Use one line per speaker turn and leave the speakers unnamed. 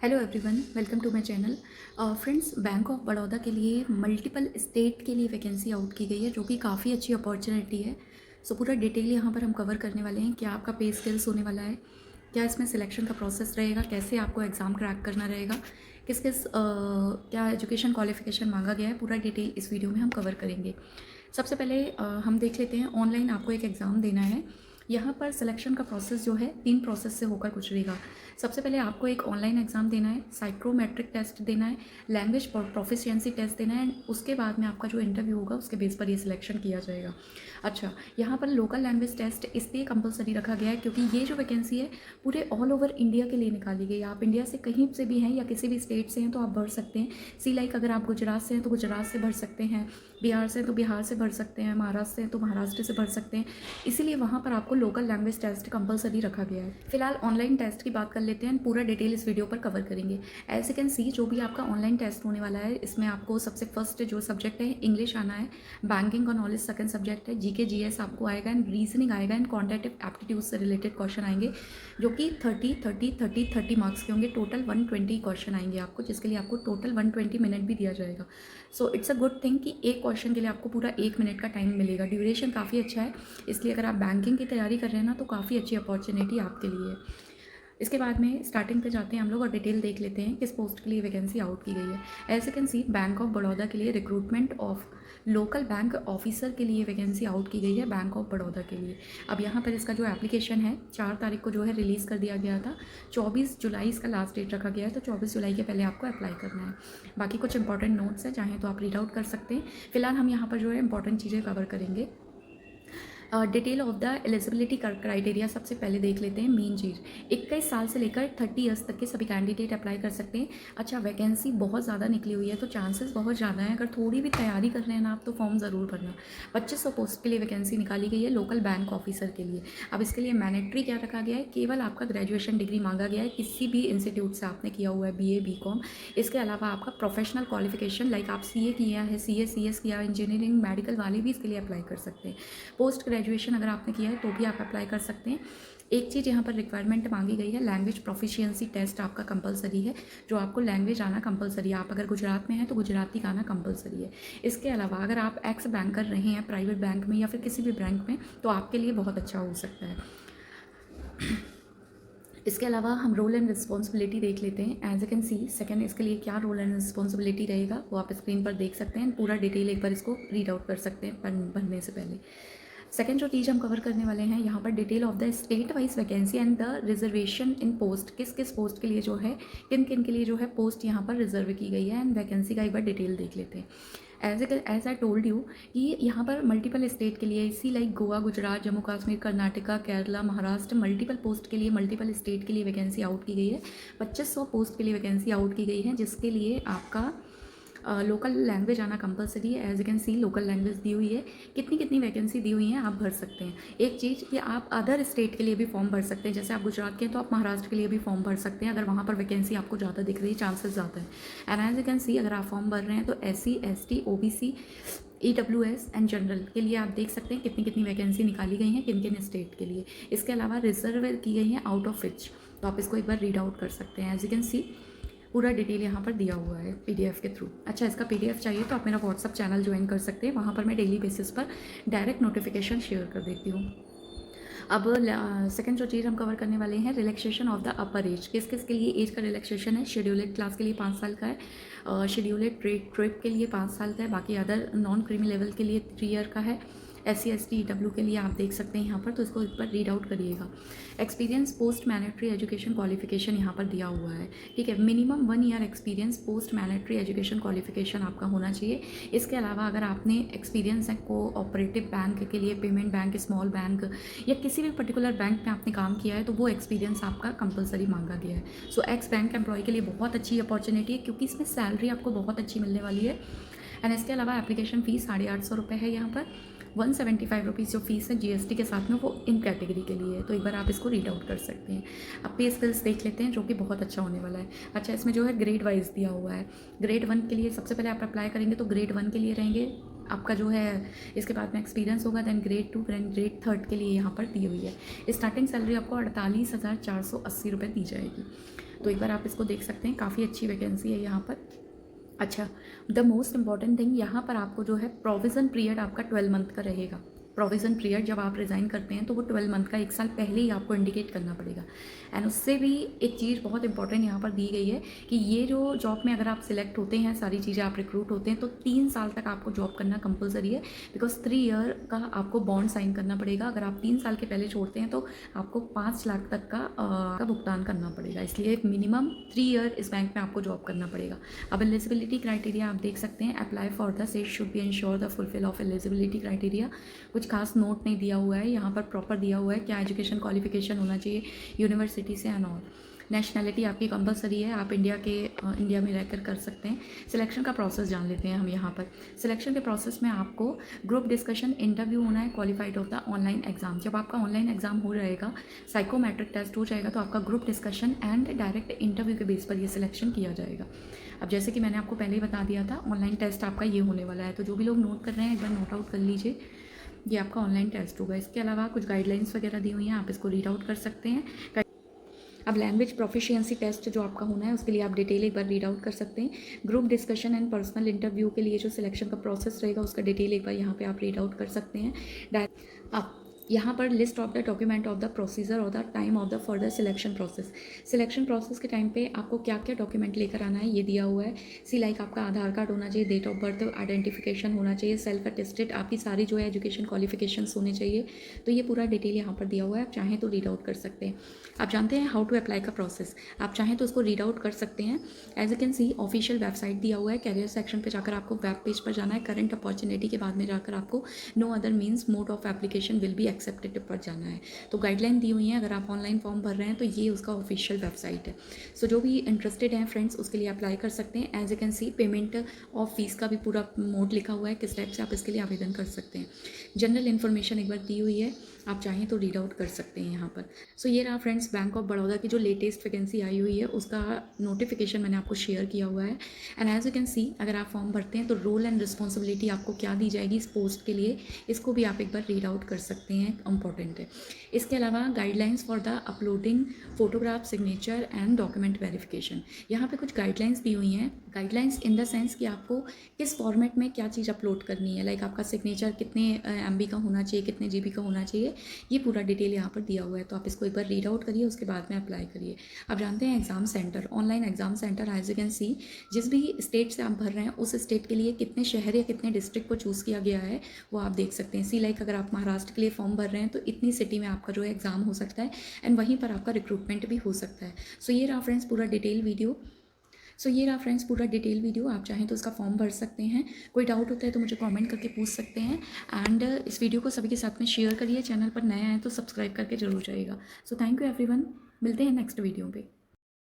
Hello everyone, welcome to my channel. Friends, bank of Baroda के लिए multiple state के लिए वैकेंसी आउट की गई है, जो कि काफ़ी अच्छी अपॉर्चुनिटी है। सो पूरा डिटेल यहाँ पर हम कवर करने वाले हैं। क्या आपका पे स्किल्स होने वाला है, क्या इसमें सिलेक्शन का प्रोसेस रहेगा, कैसे आपको एग्ज़ाम क्रैक करना रहेगा, किस किस क्या एजुकेशन क्वालिफिकेशन मांगा गया है, पूरा डिटेल इस वीडियो में हम कवर करेंगे। सबसे पहले हम देख लेते हैं, ऑनलाइन आपको एक एग्ज़ाम देना है। यहाँ पर सिलेक्शन का प्रोसेस जो है 3 प्रोसेस से होकर गुजरेगा। सबसे पहले आपको एक ऑनलाइन एग्ज़ाम देना है, साइक्रोमेट्रिक टेस्ट देना है, लैंग्वेज प्रोफिशिएंसी टेस्ट देना है। उसके बाद में आपका जो इंटरव्यू होगा उसके बेस पर ये सिलेक्शन किया जाएगा। अच्छा, यहाँ पर लोकल लैंग्वेज टेस्ट इसलिए कंपलसरी रखा गया है क्योंकि ये जो वैकेंसी है पूरे ऑल ओवर इंडिया के लिए निकाली गई है। आप इंडिया से कहीं से भी हैं या किसी भी स्टेट से हैं तो आप भर सकते हैं। लाइक अगर आप गुजरात से हैं तो गुजरात से भर सकते हैं, बिहार से हैं तो बिहार से भर सकते हैं, महाराष्ट्र से हैं तो महाराष्ट्र से भर सकते हैं। इसीलिए वहाँ पर आपको लोकल लैंग्वेज टेस्ट कंपलसरी रखा गया है। फिलहाल ऑनलाइन टेस्ट की बात कर लेते हैं, पूरा डिटेल इस वीडियो पर कवर करेंगे। एज यू कैन सी, जो भी आपका ऑनलाइन टेस्ट होने वाला है इसमें आपको सबसे फर्स्ट जो सब्जेक्ट है इंग्लिश आना है, बैंकिंग का नॉलेज सेकंड सब्जेक्ट है, जीके जीएस आपको आएगा, एंड रीजनिंग आएगा, एंड क्वांटिटेटिव एप्टीट्यूड से रिलेटेड क्वेश्चन आएंगे, जो कि 30 मार्क्स के होंगे। टोटल 120 क्वेश्चन आएंगे आपको, जिसके लिए आपको टोटल 120 मिनट भी दिया जाएगा। So it's a good thing कि एक क्वेश्चन के लिए आपको पूरा 1 मिनट का टाइम मिलेगा। ड्यूरेशन काफ़ी अच्छा है, इसलिए अगर आप बैंकिंग की तैयारी कर रहे हैं ना तो काफ़ी अच्छी अपॉर्चुनिटी आपके लिए है। इसके बाद में स्टार्टिंग पे जाते हैं हम लोग और डिटेल देख लेते हैं किस पोस्ट के लिए वैकेंसी आउट की गई है। As you can see, bank of Baroda के लिए recruitment of local bank officer के लिए वैकेंसी आउट की गई है, बैंक ऑफ बड़ौदा के लिए। अब यहाँ पर इसका जो एप्लीकेशन है 4 तारीख को जो है रिलीज़ कर दिया गया था। 24 जुलाई इसका लास्ट डेट रखा गया है, तो 24 जुलाई के पहले आपको अप्लाई करना है। बाकी कुछ इंपॉर्टेंट नोट्स हैं, चाहें तो आप रीड आउट कर सकते हैं। फिलहाल हम यहाँ पर जो है इंपॉर्टेंट चीज़ें कवर करेंगे। Detail of the eligibility criteria सबसे पहले देख लेते हैं। मेन चीज़, 21 साल से लेकर 30 ईयर्स तक के सभी कैंडिडेट अप्लाई कर सकते हैं। अच्छा, वैकेंसी बहुत ज़्यादा निकली हुई है तो चांसेस बहुत ज़्यादा हैं, अगर थोड़ी भी तैयारी कर रहे हैं ना आप तो फॉर्म ज़रूर भरना। 2500 पोस्ट के लिए वैकेंसी निकाली गई है लोकल बैंक ऑफिसर के लिए। अब इसके लिए मैंडेटरी क्या रखा गया है, केवल आपका ग्रेजुएशन डिग्री मांगा गया है, किसी भी इंस्टीट्यूट से आपने किया हुआ है, BA BCom। इसके अलावा आपका प्रोफेशनल क्वालिफिकेशन, लाइक आप CA किया है, CA CS किया, इंजीनियरिंग मेडिकल वाले भी इसके लिए अप्लाई कर सकते हैं। पोस्ट ग्रेजुएशन अगर आपने किया है तो भी आप अप्लाई कर सकते हैं। एक चीज़ यहाँ पर रिक्वायरमेंट मांगी गई है, लैंग्वेज प्रोफिशिएंसी टेस्ट आपका कंपलसरी है, जो आपको लैंग्वेज आना कंपलसरी है। आप अगर गुजरात में हैं तो गुजराती का आना कंपलसरी है। इसके अलावा अगर आप एक्स बैंक कर रहे हैं प्राइवेट बैंक में या फिर किसी भी बैंक में तो आपके लिए बहुत अच्छा हो सकता है। इसके अलावा हम रोल एंड रिस्पॉन्सिबिलिटी देख लेते हैं। As you can see, second इसके लिए क्या रोल एंड रिस्पॉन्सिबिलिटी रहेगा वो आप स्क्रीन पर देख सकते हैं। पूरा डिटेल एक बार इसको रीड आउट कर सकते हैं पढ़ने से पहले। सेकेंड जो चीज़ हम कवर करने वाले हैं यहाँ पर, detail of the state wise vacancy and the reservation in post, किस किस पोस्ट के लिए जो है, किन किन के लिए जो है पोस्ट यहाँ पर रिजर्व की गई है, एंड वैकेंसी का एक बार डिटेल देख लेते हैं। एज आई टोल्ड यू कि यहाँ पर मल्टीपल स्टेट के लिए, इसी like Goa, Gujarat, Jammu Kashmir, Karnataka, Kerala, Maharashtra, multiple post के लिए, मल्टीपल स्टेट के लिए वैकेंसी आउट की गई है। 2500 पोस्ट के लिए वैकेंसी आउट की गई है, जिसके लिए आपका लोकल लैंग्वेज आना कंपलसरी है। As you can see, local language दी हुई है। कितनी कितनी वैकेंसी दी हुई हैं आप भर सकते हैं। एक चीज़ कि आप अदर स्टेट के लिए भी फॉर्म भर सकते हैं, जैसे आप गुजरात के हैं तो आप महाराष्ट्र के लिए भी फॉर्म भर सकते हैं, अगर वहाँ पर वैकेंसी आपको ज़्यादा दिख रही है, चांसेस ज़्यादा है। And as you can see, अगर आप फॉर्म भर रहे हैं तो SC ST OBC EWS and general के लिए आप देख सकते हैं कितनी कितनी वैकेंसी निकाली गई हैं किन किन स्टेट के लिए। इसके अलावा रिजर्व की गई हैं आउट ऑफ विच, तो आप इसको एक बार रीड आउट कर सकते हैं। एज यू कैन सी, पूरा डिटेल यहाँ पर दिया हुआ है PDF के थ्रू। अच्छा, इसका PDF चाहिए तो आप मेरा WhatsApp चैनल ज्वाइन कर सकते हैं, वहाँ पर मैं डेली बेसिस पर डायरेक्ट नोटिफिकेशन शेयर कर देती हूँ। अब सेकंड जो चीज़ हम कवर करने वाले हैं, relaxation of the upper as. किस किस के लिए एज का रिलैक्सेशन है, शेड्यूलेड क्लास के लिए 5 साल का है, शेड्यूलेड ट्रिप के लिए 5 साल का है, बाकी अदर नॉन क्रीमी लेवल के लिए 3 ईयर का है, SC ST EW के लिए आप देख सकते हैं यहाँ पर, तो इसको एक बार रीड आउट करिएगा। Experience post mandatory education qualification यहाँ पर दिया हुआ है, ठीक है। Minimum 1 year experience post mandatory education qualification आपका होना चाहिए। इसके अलावा अगर आपने एक्सपीरियंस है कोऑपरेटिव बैंक के लिए, पेमेंट बैंक, स्मॉल बैंक या किसी भी पर्टिकुलर बैंक में आपने काम किया है तो वो एक्सपीरियंस आपका कंपलसरी मांगा गया है। सो एक्स बैंक एम्प्लॉय के लिए बहुत अच्छी अपॉर्चुनिटी है, क्योंकि इसमें सैलरी आपको बहुत अच्छी मिलने वाली है। एंड इसके अलावा एप्लीकेशन फ़ीस 850 रुपये है यहाँ पर। 175 रुपीज़ जो फीस है GST के साथ में, वो इन कैटेगरी के लिए है, तो एक बार आप इसको रीड आउट कर सकते हैं। अब पे स्किल्स देख लेते हैं, जो कि बहुत अच्छा होने वाला है। अच्छा, इसमें जो है ग्रेड वाइज दिया हुआ है। ग्रेड 1 के लिए सबसे पहले आप अप्लाई करेंगे तो ग्रेड 1 के लिए रहेंगे आपका जो है इसके बाद में एक्सपीरियंस होगा, देन ग्रेड 2 देन ग्रेड 3 के लिए यहाँ पर दी हुई है। स्टार्टिंग सैलरी आपको 48,480 रुपये दी जाएगी। तो एक बार आप इसको देख सकते हैं, काफ़ी अच्छी वैकेंसी है यहाँ पर। अच्छा, द मोस्ट इम्पॉर्टेंट थिंग यहाँ पर आपको जो है प्रोविज़न पीरियड आपका 12 मंथ का रहेगा। प्रोविज़न पीरियड जब आप रिज़ाइन करते हैं तो वो 12 मंथ का, 1 साल पहले ही आपको इंडिकेट करना पड़ेगा। एंड उससे भी एक चीज़ बहुत इंपॉर्टेंट यहाँ पर दी गई है कि ये जो जॉब में अगर आप सिलेक्ट होते हैं, सारी चीज़ें आप रिक्रूट होते हैं, तो 3 साल तक आपको जॉब करना कंपलसरी है, बिकॉज 3 ईयर का आपको बॉन्ड साइन करना पड़ेगा। अगर आप 3 साल के पहले छोड़ते हैं तो आपको 5 लाख तक का भुगतान करना पड़ेगा। इसलिए मिनिमम 3 ईयर इस बैंक में आपको जॉब करना पड़ेगा। अब एलिजिबिलिटी क्राइटेरिया आप देख सकते हैं, apply for the seat should be ensure the fulfil of eligibility criteria. कुछ खास नोट नहीं दिया हुआ है, यहाँ पर प्रॉपर दिया हुआ है क्या एजुकेशन क्वालिफिकेशन होना चाहिए यूनिवर्सिटी से एंड ऑल। नेशनैलिटी आपकी कंपलसरी है, आप इंडिया में रहकर कर सकते हैं। सिलेक्शन का प्रोसेस जान लेते हैं हम यहाँ पर। सिलेक्शन के प्रोसेस में आपको ग्रुप डिस्कशन, इंटरव्यू होना है, qualified of the online exam. जब आपका ऑनलाइन एग्जाम हो जाएगा, साइकोमेट्रिक टेस्ट हो जाएगा, तो आपका group discussion and direct interview के बेस पर ये सिलेक्शन किया जाएगा। अब जैसे कि मैंने आपको पहले ही बता दिया था, ऑनलाइन टेस्ट आपका ये होने वाला है, तो जो भी लोग नोट कर रहे हैं एक बार नोट आउट कर लीजिए, ये आपका ऑनलाइन टेस्ट होगा। इसके अलावा कुछ गाइडलाइंस वगैरह दी हुई हैं, आप इसको रीड आउट कर सकते हैं। अब लैंग्वेज प्रोफिशिएंसी टेस्ट जो आपका होना है उसके लिए आप डिटेल एक बार रीड आउट कर सकते हैं। Group discussion and personal interview के लिए जो सिलेक्शन का प्रोसेस रहेगा उसका डिटेल एक बार यहाँ पे आप रीड आउट कर सकते हैं। अब यहाँ पर list of the document of the procedure और the time of the further selection process. Selection process के टाइम पे आपको क्या क्या डॉक्यूमेंट लेकर आना है ये दिया हुआ है। लाइक आपका आधार कार्ड होना चाहिए, डेट ऑफ बर्थ आइडेंटिफिकेशन होना चाहिए, सेल्फ अटेस्टेड आपकी सारी जो है एजुकेशन क्वालिफिकेशंस होने चाहिए। तो ये पूरा डिटेल यहाँ पर दिया हुआ है, आप चाहें तो रीड आउट कर सकते हैं। आप जानते हैं हाउ टू अप्लाई का प्रोसेस, आप चाहें तो उसको रीड आउट कर सकते हैं। As you can see official website दिया हुआ है, कैरियर सेक्शन पर जाकर आपको वेब पेज पर जाना है, करंट अपॉर्चुनिटी के बाद में जाकर आपको no other means mode of application will be accepted पर जाना है। तो गाइडलाइन दी हुई है, अगर आप ऑनलाइन फॉर्म भर रहे हैं तो ये उसका ऑफिशियल वेबसाइट है। सो जो भी इंटरेस्टेड हैं फ्रेंड्स उसके लिए अप्लाई कर सकते हैं। As you can see payment of fees का भी पूरा मोड लिखा हुआ है, किस टाइप से आप इसके लिए आवेदन कर सकते हैं। जनरल इन्फॉर्मेशन एक बार दी हुई है, आप चाहें तो रीड आउट कर सकते हैं यहाँ पर। सो ये रहा फ्रेंड्स बैंक ऑफ बड़ौदा की जो लेटेस्ट वैकेंसी आई हुई है उसका नोटिफिकेशन मैंने आपको शेयर किया हुआ है। And as you can see अगर आप फॉर्म भरते हैं तो रोल एंड रिस्पॉन्सिबिलिटी आपको क्या दी जाएगी इस पोस्ट के लिए, इसको भी आप एक बार रीड आउट कर सकते हैं, इंपॉर्टेंट है। इसके अलावा guidelines for the uploading photograph, signature and document verification, यहाँ पे कुछ गाइडलाइंस दी हुई हैं। गाइडलाइंस इन द सेंस कि आपको किस फॉर्मेट में क्या चीज़ अपलोड करनी है, लाइक आपका सिग्नेचर कितने MB का होना चाहिए, कितने GB का होना चाहिए, ये पूरा डिटेल यहाँ पर दिया हुआ है। तो आप इसको एक बार रीड आउट करिए, उसके बाद में अप्लाई करिए। आप जानते हैं exam centre, online exam centre, as you can see जिस भी स्टेट से आप भर रहे हैं उस स्टेट के लिए कितने शहर या कितने डिस्ट्रिक्ट को चूज़ किया गया है वो आप देख सकते हैं। लाइक अगर आप महाराष्ट्र के लिए फॉर्म भर रहे हैं तो इतनी सिटी में आपका जो है एग्ज़ाम हो सकता है एंड वहीं पर आपका रिक्रूटमेंट भी हो सकता है। सो ये रहा फ्रेंड्स पूरा डिटेल वीडियो। आप चाहें तो इसका फॉर्म भर सकते हैं। कोई डाउट होता है तो मुझे कमेंट करके पूछ सकते हैं। एंड इस वीडियो को सभी के साथ में शेयर करिए। चैनल पर नए आए तो सब्सक्राइब करके जरूर जाइएगा। सो थैंक यू एवरीवन, मिलते हैं नेक्स्ट वीडियो पे।